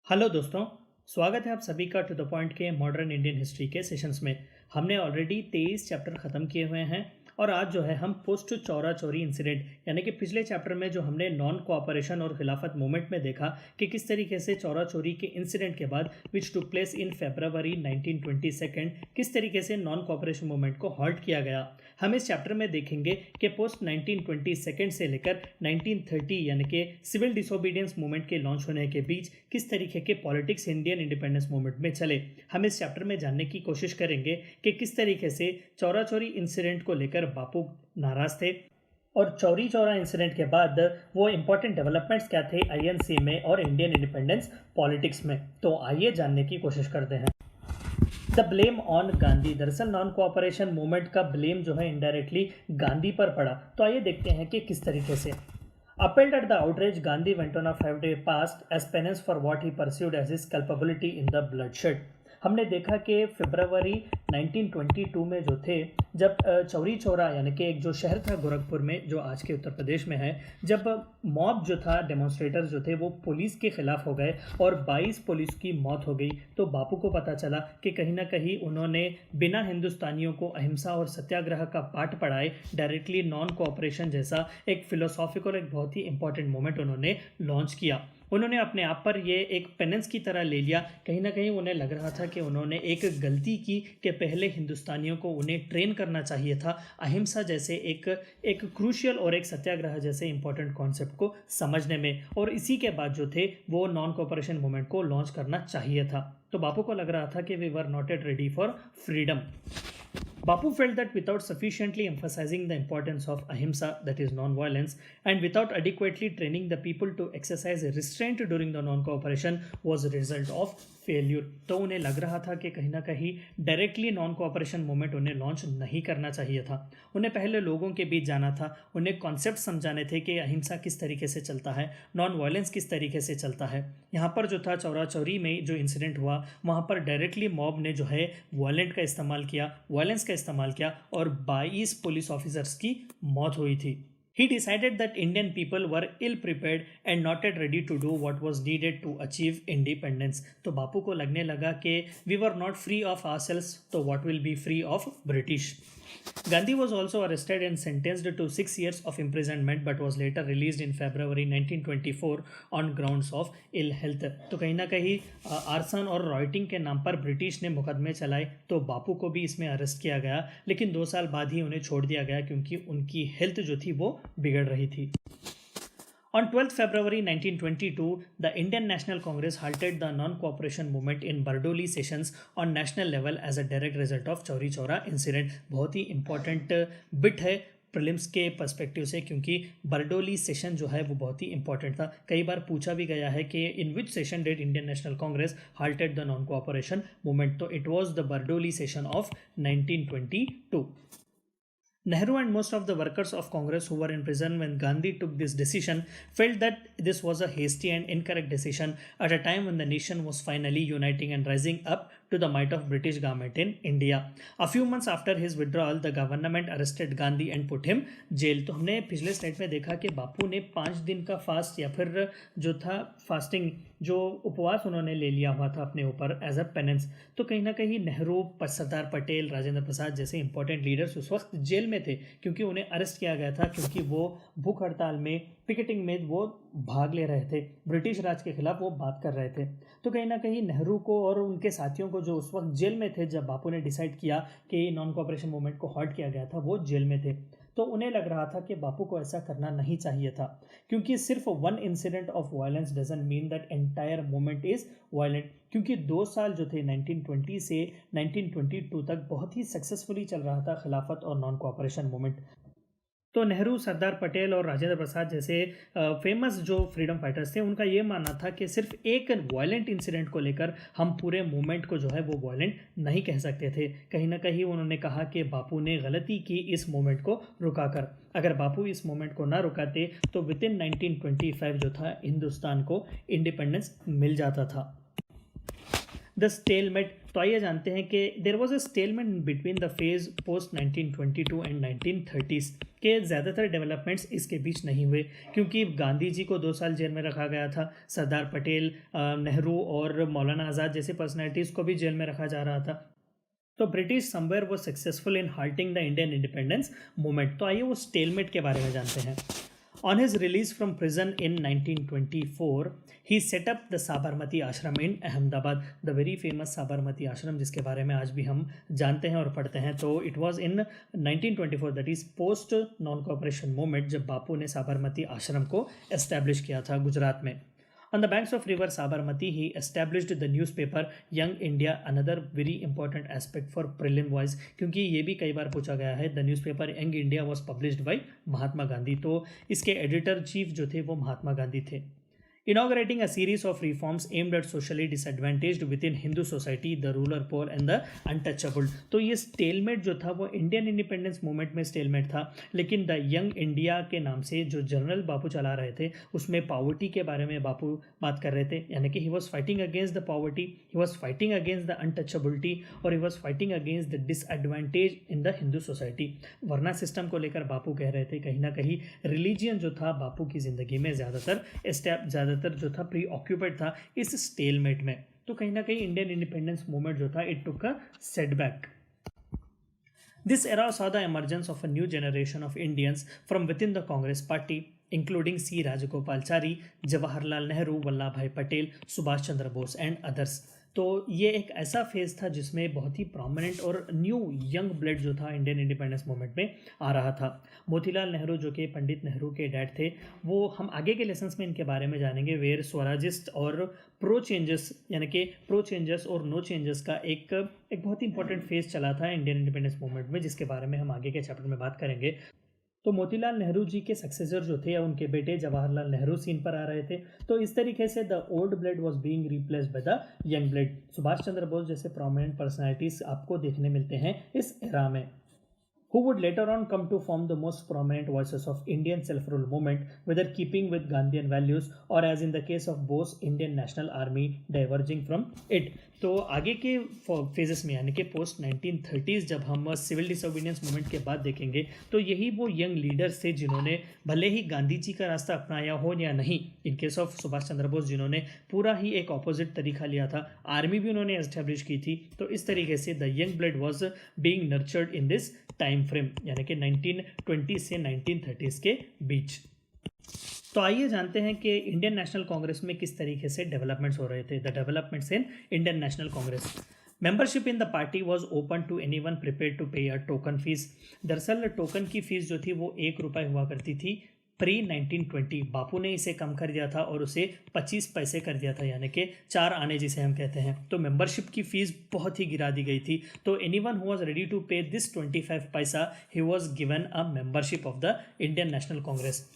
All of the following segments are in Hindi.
हेलो दोस्तों, स्वागत है आप सभी का टू द पॉइंट के मॉडर्न इंडियन हिस्ट्री के सेशंस में। हमने ऑलरेडी 23 चैप्टर ख़त्म किए हुए हैं और आज जो है हम पोस्ट चौरा चौरी इंसिडेंट यानी कि पिछले चैप्टर में जो हमने नॉन कोऑपरेशन और खिलाफत मूवमेंट में देखा कि किस तरीके से चौरा चौरी के इंसिडेंट के बाद विच टुक प्लेस इन फरवरी 1922 किस तरीके से नॉन कोऑपरेशन मूवमेंट को हॉल्ट किया गया। हम इस चैप्टर में देखेंगे कि पोस्ट 1922 से लेकर 1930 यानी कि सिविल डिसोबीडियंस मूवमेंट के लॉन्च होने के बीच किस तरीके के पॉलिटिक्स इंडियन इंडिपेंडेंस मूवमेंट में चले। हम इस चैप्टर में जानने की कोशिश करेंगे कि किस तरीके से चौरा चौरी इंसिडेंट को लेकर बापू नाराज थे और चौरी चौरा इंसिडेंट के बाद वो इंपॉर्टेंट डेवलपमेंट्स क्या थे आईएनसी में और इंडियन इंडिपेंडेंस पॉलिटिक्स में। तो आइए जानने की कोशिश करते हैं। The blame on Gandhi. दरअसल नॉन कोऑपरेशन मूवमेंट का ब्लेम जो है इनडायरेक्टली गांधी पर पड़ा। तो आइए देखते हैं कि किस तरीके से। Appalled at the outrage, Gandhi went on a 5-day fast as penance for what he perceived as his culpability in the bloodshed. हमने देखा कि फरवरी 1922 में जो थे, जब चौरी चौरा यानी कि एक जो शहर था गोरखपुर में जो आज के उत्तर प्रदेश में है, जब मॉब जो था, डेमोन्स्ट्रेटर्स जो थे वो पुलिस के खिलाफ हो गए और 22 पुलिस की मौत हो गई। तो बापू को पता चला कि कहीं ना कहीं उन्होंने बिना हिंदुस्तानियों को अहिंसा और सत्याग्रह का पाठ पढ़ाए डायरेक्टली नॉन कोऑपरेशन जैसा एक फिलोसॉफिकल एक बहुत ही इंपॉर्टेंट मोमेंट उन्होंने लॉन्च किया। उन्होंने अपने आप पर ये एक पेनेंस की तरह ले लिया। कहीं ना कहीं उन्हें लग रहा था कि उन्होंने एक गलती की कि पहले हिंदुस्तानियों को उन्हें ट्रेन करना चाहिए था अहिंसा जैसे एक क्रूशियल और एक सत्याग्रह जैसे इंपॉर्टेंट कॉन्सेप्ट को समझने में, और इसी के बाद जो थे वो नॉन कोऑपरेशन मूवमेंट को लॉन्च करना चाहिए था। तो बापू को लग रहा था कि we were not yet ready for freedom. Bapu felt that without sufficiently emphasizing the importance of ahimsa, that is non-violence, and without adequately training the people to exercise restraint during the non-cooperation was a result of failure. तो उन्हें लग रहा था कि कहीं ना कहीं डायरेक्टली नॉन कोऑपरेशन मूवमेंट उन्हें लॉन्च नहीं करना चाहिए था। उन्हें पहले लोगों के बीच जाना था, उन्हें कॉन्सेप्ट समझाने थे कि अहिंसा किस तरीके से चलता है, नॉन वायलेंस किस तरीके से चलता है। यहाँ पर जो था चौरा चौरी में जो इंसिडेंट हुआ वहाँ पर डायरेक्टली मॉब ने जो है वायलेंट का इस्तेमाल किया, वायलेंस का इस्तेमाल किया और 22 पुलिस ऑफिसर्स की मौत हुई थी। He decided that Indian people were ill prepared and not yet ready to do what was needed to achieve independence. तो बापू को लगने लगा कि we were not free of ourselves, तो what will be free of British. Gandhi was also arrested and sentenced to 6 years of imprisonment but was later released in February 1924 on grounds of ill health. तो कहीं ना कहीं आर्सन और रॉयटिंग के नाम पर ब्रिटिश ने मुकदमे चलाए, तो बापू को भी इसमें अरेस्ट किया गया, लेकिन 2 साल बाद ही उन्हें छोड़ दिया गया क्योंकि उनकी हेल्थ जो थी वो बिगड़ रही थी। On 12th February 1922, the Indian National Congress halted the non-cooperation movement in Bardoli sessions on national level as a direct result of Chauri Chaura incident. बहुत ही इंपॉर्टेंट बिट है प्रीलिम्स के पर्सपेक्टिव से, क्योंकि बरडोली सेशन जो है वो बहुत ही इंपॉर्टेंट था। कई बार पूछा भी गया है कि in which session did Indian National Congress halted the non cooperation movement, तो it was the Bardoli session of 1922. Nehru and most of the workers of Congress who were in prison when Gandhi took this decision felt that this was a hasty and incorrect decision at a time when the nation was finally uniting and rising up to the might of British government in India. A few months after his withdrawal, the government arrested Gandhi and put him jail. तो हमने पिछले स्लाइड में देखा कि बापू ने 5 दिन का फास्ट या फिर जो था फास्टिंग जो उपवास उन्होंने ले लिया हुआ था अपने ऊपर एज अ पेनेंस। तो कहीं ना कहीं नेहरू, सरदार पटेल, राजेंद्र प्रसाद जैसे इंपॉर्टेंट लीडर्स उस वक्त जेल में थे क्योंकि उन्हें अरेस्ट किया गया था, क्योंकि वो भूख हड़ताल में, पिकेटिंग में वो भाग ले रहे थे, ब्रिटिश राज के खिलाफ वो बात कर रहे थे। तो कहीं ना कहीं नेहरू को और उनके साथियों को जो उस वक्त जेल में थे, जब बापू ने डिसाइड किया कि नॉन कोऑपरेशन मूवमेंट को हॉल्ट किया गया था, वो जेल में थे। तो उन्हें लग रहा था कि बापू को ऐसा करना नहीं चाहिए था, क्योंकि सिर्फ 1 incident of violence doesn't mean that entire movement is violent. क्योंकि 2 साल जो थे 1920 से 1922 तक बहुत ही सक्सेसफुली चल रहा था खिलाफत और नॉन कोऑपरेशन मूवमेंट। तो नेहरू, सरदार पटेल और राजेंद्र प्रसाद जैसे फेमस जो फ्रीडम फाइटर्स थे, उनका ये मानना था कि सिर्फ एक वायलेंट इंसिडेंट को लेकर हम पूरे मूवमेंट को जो है वो वायलेंट नहीं कह सकते थे। कहीं ना कहीं उन्होंने कहा कि बापू ने गलती की इस मूवमेंट को रुकाकर। अगर बापू इस मूवमेंट को ना रुकाते तो विद इन 1925 जो था हिंदुस्तान को इंडिपेंडेंस मिल जाता था। द स्टेलमेट, तो आइए जानते हैं कि there was a stalemate between the phase post 1922 and 1930s के ज़्यादातर डेवलपमेंट्स इसके बीच नहीं हुए, क्योंकि गांधी जी को 2 साल जेल में रखा गया था, सरदार पटेल, नेहरू और मौलाना आज़ाद जैसे पर्सनैलिटीज़ को भी जेल में रखा जा रहा था। तो ब्रिटिश समवेयर वो successful in halting the Indian independence movement. तो आइए वो स्टेलमेट के बारे में जानते हैं। On his release from prison in 1924, he set up the Sabarmati Ashram in Ahmedabad, the very famous Sabarmati Ashram जिसके बारे में आज भी हम जानते हैं और पढ़ते हैं। तो it was in 1924, that is post non cooperation movement, जब बापू ने साबरमती आश्रम को establish किया था गुजरात में। On the banks of river Sabarmati, he established the newspaper Young India, another very important aspect for prelim wise, क्योंकि ये भी कई बार पूछा गया है। The newspaper Young India was published by Mahatma Gandhi, तो इसके एडिटर चीफ जो थे वो महात्मा गांधी थे। Inaugurating a series of reforms aimed at socially disadvantaged within Hindu society, the ruler poor and the untouchable। तो ये स्टेलमेट जो था वो इंडियन इंडिपेंडेंस मूवमेंट में स्टेलमेट था, लेकिन द यंग इंडिया के नाम से जो जर्नल बापू चला रहे थे उसमें पॉवर्टी के बारे में बापू बात कर रहे थे, यानी कि he was fighting against the poverty, he was fighting against the untouchability और he was fighting against the disadvantage in the Hindu society. Varna system को लेकर बापू कह रहे थे कहीं ना कहीं रिलीजियन जो था बापू की ज़िंदगी में ज़्यादातर जो था प्री ऑक्यूपाइड था इस स्टेलमेट में। तो कहीं ना कहीं इंडियन इंडिपेंडेंस मूवमेंट जो था it took a setback. This era saw the emergence of a new generation of Indians from within the Congress party, including C. Rajagopalachari, Jawaharlal Nehru, Vallabhbhai Patel, Subhash Chandra Bose and others। तो ये एक ऐसा फेज़ था जिसमें बहुत ही प्रोमिनेंट और न्यू यंग ब्लड जो था इंडियन इंडिपेंडेंस मूवमेंट में आ रहा था। मोतीलाल नेहरू जो कि पंडित नेहरू के डैड थे, वो हम आगे के लेसन्स में इनके बारे में जानेंगे। वेयर स्वराजिस्ट और प्रो चेंजेस, यानी कि प्रो चेंजेस और नो चेंजेस का एक बहुत ही इंपॉर्टेंट फेज़ चला था इंडियन इंडिपेंडेंस मूवमेंट में, जिसके बारे में हम आगे के चैप्टर में बात करेंगे। तो मोतीलाल नेहरू जी के सक्सेसर जो थे या उनके बेटे जवाहरलाल नेहरू सीन पर आ रहे थे। तो इस तरीके से the old blood was being replaced by the young blood. Subhas Chandra Bose जैसे प्रोमिनेंट पर्सनालिटीज आपको देखने मिलते हैं इस एरा में, who would later on come to form the most prominent voices of Indian self-rule movement, whether keeping with Gandhian values or as in the case of Bose, Indian National Army diverging from it। तो आगे के फेजेस में यानी कि पोस्ट 1930s जब हम सिविल डिसोबीडियंस मूवमेंट के बाद देखेंगे तो यही वो यंग लीडर्स थे जिन्होंने भले ही गांधी जी का रास्ता अपनाया हो या नहीं, in case of Subhash Chandra Bose जिन्होंने पूरा ही एक ऑपोजिट तरीका लिया था, आर्मी भी उन्होंने एस्टेब्लिश की थी। तो इस तरीके से the young blood was being nurtured in this time frame, यानी कि 1920 से 1930s के बीच। तो आइए जानते हैं कि इंडियन नेशनल कांग्रेस में किस तरीके से डेवलपमेंट्स हो रहे थे। The developments in Indian National Congress. Membership in the party was open to anyone prepared to pay a token fee. दरअसल टोकन की फीस जो थी वो ₹1 हुआ करती थी। प्री 1920 बापू ने इसे कम कर दिया था और उसे 25 पैसे कर दिया था, यानी कि 4 आने जिसे हम कहते हैं। तो मेंबरशिप की फीस बहुत ही गिरा दी गई थी। तो anyone who was ready to pay this 25 paisa ही was given a membership of the Indian National Congress.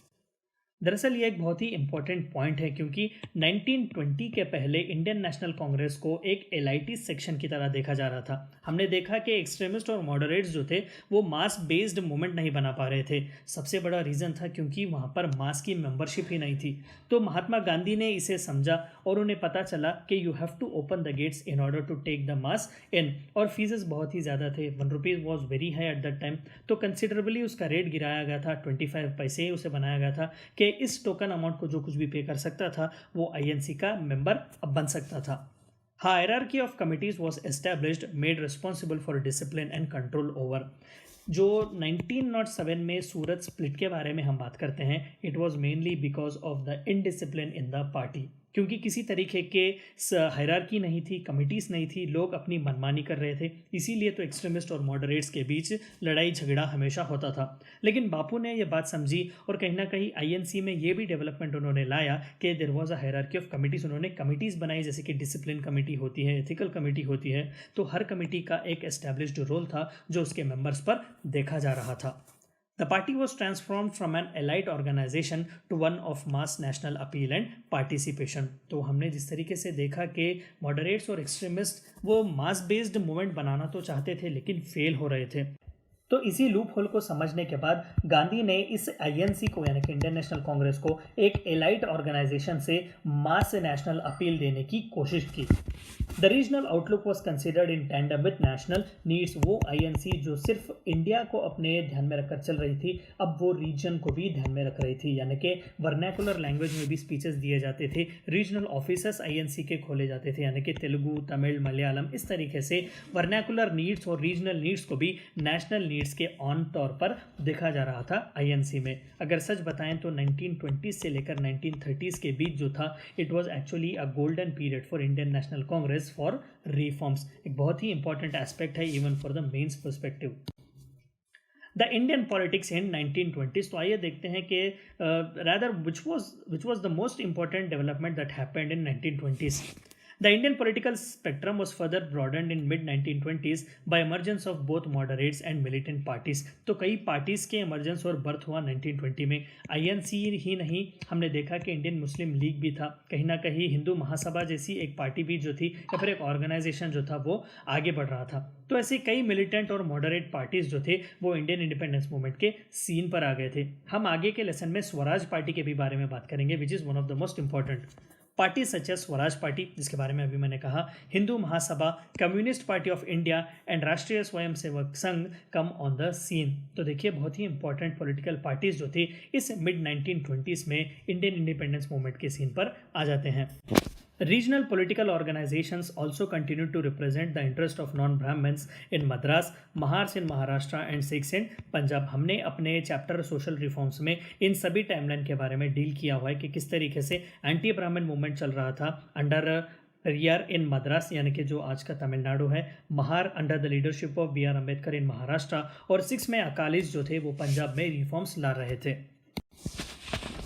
दरअसल ये एक बहुत ही इंपॉर्टेंट पॉइंट है क्योंकि 1920 के पहले इंडियन नेशनल कांग्रेस को एक एलाइटी सेक्शन की तरह देखा जा रहा था। हमने देखा कि एक्सट्रीमिस्ट और मॉडरेट्स जो थे वो मास बेस्ड मूवमेंट नहीं बना पा रहे थे। सबसे बड़ा रीज़न था क्योंकि वहाँ पर मास की मेंबरशिप ही नहीं थी। तो महात्मा गांधी ने इसे समझा और उन्हें पता चला कि you have to open the gates in order to take the mass in. और फीसेस बहुत ही ज़्यादा थे, ₹1 was very high at that time. तो कंसिडरेबली उसका रेट गिराया गया था, 25 पैसे उसे बनाया गया था कि इस टोकन अमाउंट को जो कुछ भी पे कर सकता था वो आईएनसी का मेंबर अब बन सकता था। Hierarchy of committees was established made responsible for discipline and control over. जो 1907 में सूरत स्प्लिट के बारे में हम बात करते हैं, it was mainly because of the indiscipline in the party, क्योंकि किसी तरीके के हायरार्की नहीं थी, कमिटीज़ नहीं थी, लोग अपनी मनमानी कर रहे थे। इसीलिए तो एक्सट्रीमिस्ट और मॉडरेट्स के बीच लड़ाई झगड़ा हमेशा होता था। लेकिन बापू ने यह बात समझी और कहीं ना कहीं आईएनसी में ये भी डेवलपमेंट उन्होंने लाया कि there was a hierarchy of committees. उन्होंने कमिटीज़ बनाई, जैसे कि डिसिप्लिन कमेटी होती है, एथिकल कमेटी होती है। तो हर कमेटी का एक एस्टैब्लिश्ड रोल था जो उसके मेंबर्स पर देखा जा रहा था। The party was transformed from an elite organization to one of mass national appeal and participation। तो हमने जिस तरीके से देखा कि मॉडरेट्स और एक्सट्रीमिस्ट वो मास बेस्ड मूवमेंट बनाना तो चाहते थे लेकिन फेल हो रहे थे। तो इसी लूप होल को समझने के बाद गांधी ने इस आईएनसी को यानी कि इंडियन नेशनल कांग्रेस को एक एलाइट ऑर्गेनाइजेशन से मास नेशनल अपील देने की कोशिश की। The regional outlook was considered in tandem with national needs. वो आईएनसी जो सिर्फ इंडिया को अपने ध्यान में रखकर चल रही थी, अब वो रीजन को भी ध्यान में रख रही थी, यानी कि वर्नैकुलर लैंग्वेज में भी स्पीचेस दिए जाते थे। रीजनल ऑफिसर्स आईएनसी के खोले जाते थे, यानी कि तेलुगु, तमिल, मलयालम, इस तरीके से वर्नैकुलर नीड्स और रीजनल नीड्स को भी नेशनल नीड्स के ऑन तौर पर देखा जा रहा था आईएनसी में। अगर सच बताएं तो 1920 से लेकर 1930s के बीच जो था, it was actually a golden period for Indian National Congress for reforms. एक बहुत ही इंपॉर्टेंट एस्पेक्ट है even for the mains perspective. The Indian politics in 1920s। तो आइए देखते हैं कि rather which was the most important development that happened in 1920s. The Indian political spectrum was further broadened in mid-1920s by emergence of both moderates and militant parties. तो कई पार्टीज के इमर्जेंस और बर्थ हुआ 1920 में। आईएनसी ही नहीं, हमने देखा कि इंडियन मुस्लिम लीग भी था, कहीं ना कहीं हिंदू महासभा जैसी एक पार्टी भी जो थी, या फिर एक ऑर्गेनाइजेशन जो था वो आगे बढ़ रहा था। तो ऐसे कई मिलिटेंट और मॉडरेट पार्टीज जो थे वो इंडियन इंडिपेंडेंस मूवमेंट के सीन पर आ गए थे। हम आगे के लेसन में स्वराज पार्टी के भी बारे में बात करेंगे, which is one of the most important party such as Swaraj party, जिसके बारे में अभी मैंने कहा, Hindu Mahasabha, communist party of India and Rashtriya Swayamsevak संघ कम ऑन द सीन। तो देखिए बहुत ही इंपॉर्टेंट पॉलिटिकल पार्टीज जो थी इस मिड 1920s में इंडियन इंडिपेंडेंस मूवमेंट के सीन पर आ जाते हैं। Regional political organizations also continued to represent the interest of non-Brahmins in Madras, Mahars in Maharashtra and Sikhs in Punjab। हमने अपने चैप्टर सोशल रिफॉर्म्स में इन सभी टाइमलाइन के बारे में डील किया हुआ है कि किस तरीके से एंटी ब्राह्मण मूवमेंट चल रहा था अंडर पेरियार इन मद्रास, यानी कि जो आज का तमिलनाडु है, Mahar under the leadership of B R Ambedkar in Maharashtra, और सिक्स में अकालीस जो थे वो पंजाब में रिफॉर्म्स ला रहे थे।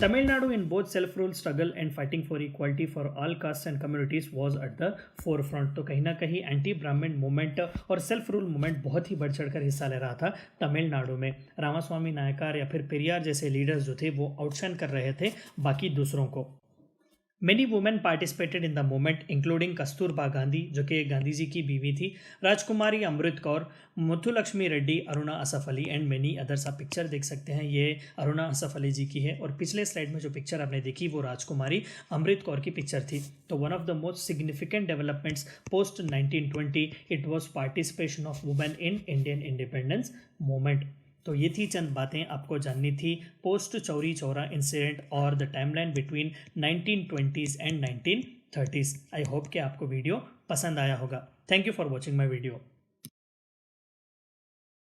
Tamil Nadu in both self-rule struggle and fighting for equality for all castes and communities was at the forefront। तो कहीं ना कहीं एंटी ब्राह्मण मूवमेंट और सेल्फ रूल मूवमेंट बहुत ही बढ़ चढ़कर हिस्सा ले रहा था तमिलनाडु में। रामास्वामी नायकर या फिर पेरियार जैसे लीडर्स जो थे वो आउटशाइन कर रहे थे बाकी दूसरों को। Many women participated in the movement, including Kasturba Gandhi जो कि गांधी जी की बीवी थी, Rajkumari Amrit Kaur, Muthulakshmi Reddy, Aruna Asaf Ali and many others. आप पिक्चर देख सकते हैं, ये अरुणा असफ अली जी की है, और पिछले स्लाइड में जो पिक्चर आपने देखी वो राजकुमारी अमृत कौर की पिक्चर थी। तो one of the most significant developments post 1920 it was participation of women in Indian independence movement. तो ये थी चंद बातें आपको जाननी थी पोस्ट चौरी चौरा इंसिडेंट और the timeline between 1920s and 1930s। I hope कि आपको वीडियो पसंद आया होगा। Thank you for watching my video.